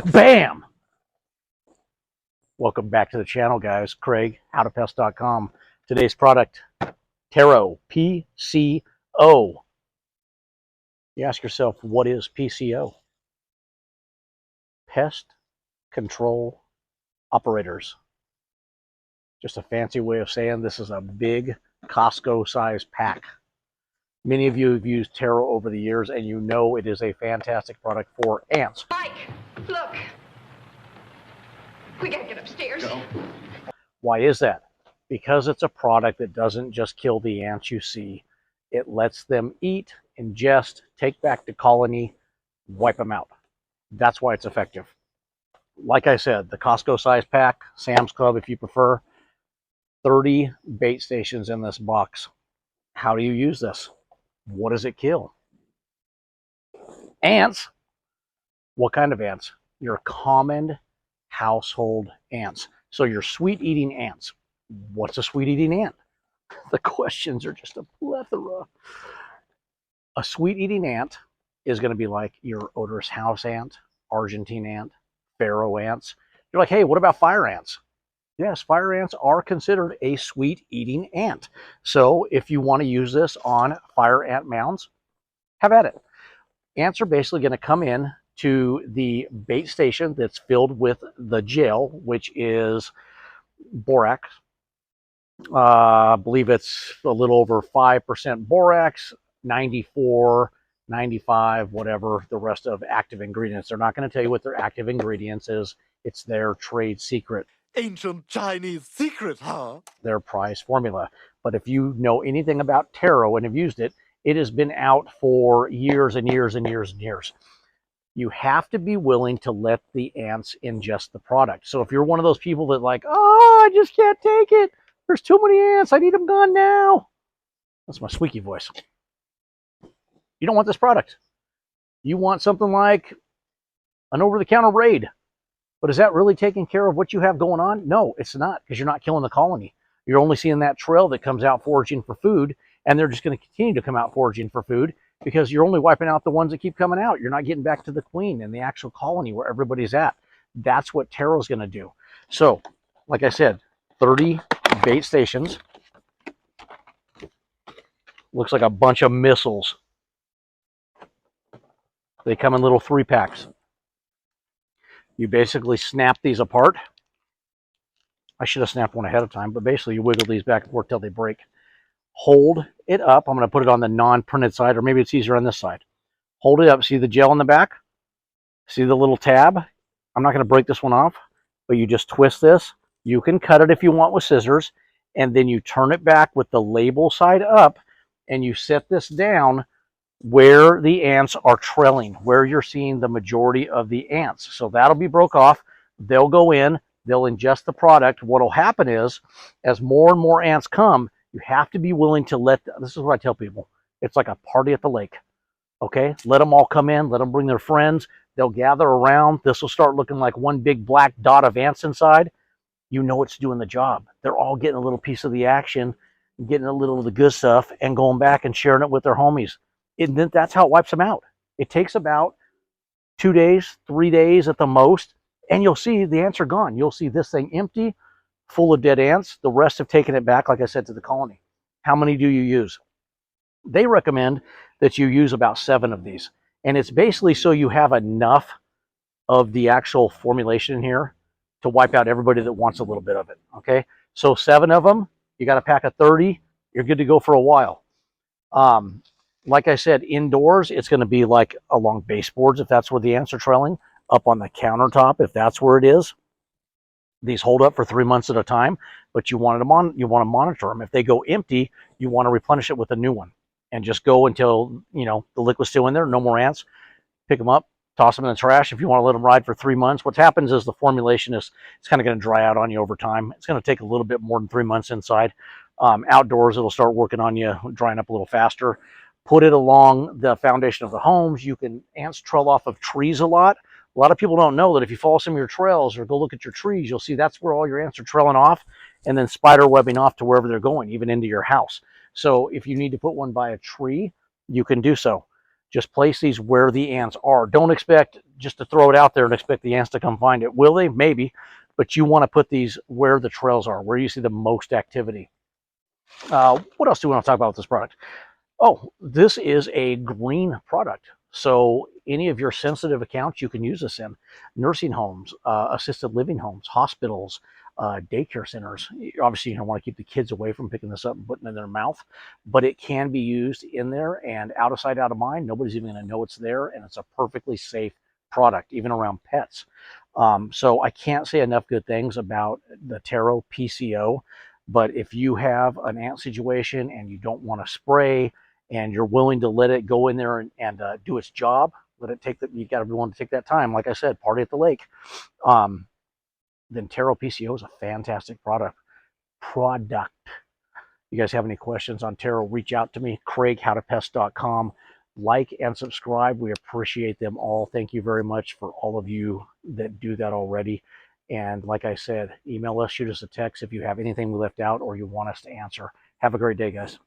Bam! Welcome back to the channel, guys. Craig, howtopest.com. Today's product, Terro PCO. You ask yourself, what is PCO? Pest Control Operators. Just a fancy way of saying this is a big Costco-sized pack. Many of you have used Terro over the years, and you know it is a fantastic product for ants. Mike, look. We gotta get upstairs. Go. Why is that? Because it's a product that doesn't just kill the ants you see. It lets them eat, ingest, take back to colony, wipe them out. That's why it's effective. Like I said, the Costco size pack, Sam's Club if you prefer, 30 bait stations in this box. How do you use this? What does it kill? Ants. What kind of ants? Your common household ants. So your sweet-eating ants. What's a sweet-eating ant? The questions are just a plethora. A sweet-eating ant is going to be like your odorous house ant, Argentine ant, Pharaoh ants. You're like, hey, what about fire ants? Yes, fire ants are considered a sweet-eating ant. So if you want to use this on fire ant mounds, have at it. Ants are basically going to come in to the bait station that's filled with the gel, which is borax. I believe it's a little over 5% borax, 94, 95, whatever the rest of active ingredients. They're not going to tell you what their active ingredients is. It's their trade secret. Ancient Chinese secret, huh? Their prize formula. But if you know anything about Terro and have used it, it has been out for years and years and years and years. You have to be willing to let the ants ingest the product. So if you're one of those people that like, oh, I just can't take it. There's too many ants. I need them gone now. That's my squeaky voice. You don't want this product. You want something like an over-the-counter Raid. But is that really taking care of what you have going on? No, it's not, because you're not killing the colony. You're only seeing that trail that comes out foraging for food, and they're just going to continue to come out foraging for food because you're only wiping out the ones that keep coming out. You're not getting back to the queen and the actual colony where everybody's at. That's what Terro's going to do. So, like I said, 30 bait stations. Looks like a bunch of missiles. They come in little 3-packs. You basically snap these apart. I should have snapped one ahead of time, but basically you wiggle these back and forth till they break. Hold it up. I'm going to put it on the non-printed side, or maybe it's easier on this side. Hold it up. See the gel in the back? See the little tab? I'm not going to break this one off, but you just twist this. You can cut it if you want with scissors, and then you turn it back with the label side up, and you set this down where the ants are trailing, where you're seeing the majority of the ants. So that'll be broke off. They'll go in, they'll ingest the product. What'll happen is, as more and more ants come, you have to be willing to let, this is what I tell people, it's like a party at the lake, okay? Let them all come in, let them bring their friends, they'll gather around. This will start looking like one big black dot of ants inside. You know it's doing the job. They're all getting a little piece of the action, getting a little of the good stuff, and going back and sharing it with their homies. That's how it wipes them out. It takes about 2 days, 3 days at the most, and you'll see the ants are gone. You'll see this thing empty, full of dead ants. The rest have taken it back, like I said, to the colony. How many do you use? They recommend that you use about 7 of these. And it's basically so you have enough of the actual formulation in here to wipe out everybody that wants a little bit of it, okay? So 7 of them, you got a pack of 30, you're good to go for a while. Like I said, indoors, it's going to be like along baseboards, if that's where the ants are trailing, up on the countertop, if that's where it is. These hold up for 3 months at a time, but you want to monitor them. If they go empty, you want to replenish it with a new one, and just go until, you know, the liquid's still in there, no more ants. Pick them up, toss them in the trash. If you want to let them ride for 3 months, what happens is the formulation is, it's kind of going to dry out on you over time. It's going to take a little bit more than 3 months inside. Outdoors, it'll start working on you, drying up a little faster. Put it along the foundation of the homes. Ants trail off of trees a lot. A lot of people don't know that if you follow some of your trails or go look at your trees, you'll see that's where all your ants are trailing off and then spider webbing off to wherever they're going, even into your house. So if you need to put one by a tree, you can do so. Just place these where the ants are. Don't expect just to throw it out there and expect the ants to come find it. Will they? Maybe. But you want to put these where the trails are, where you see the most activity. What else do we want to talk about with this product? Oh, this is a green product. So any of your sensitive accounts you can use this in. Nursing homes, assisted living homes, hospitals, daycare centers. Obviously, you don't want to keep the kids away from picking this up and putting it in their mouth, but it can be used in there and out of sight, out of mind. Nobody's even going to know it's there, and it's a perfectly safe product, even around pets. So I can't say enough good things about the Terro PCO, but if you have an ant situation and you don't want to spray, and you're willing to let it go in there and do its job, let it take you got to be willing to take that time. Like I said, party at the lake. Then Terro PCO is a fantastic product. You guys have any questions on Terro, reach out to me, Craig.howtopest.com. Like and subscribe. We appreciate them all. Thank you very much for all of you that do that already. And like I said, email us, shoot us a text if you have anything we left out or you want us to answer. Have a great day, guys.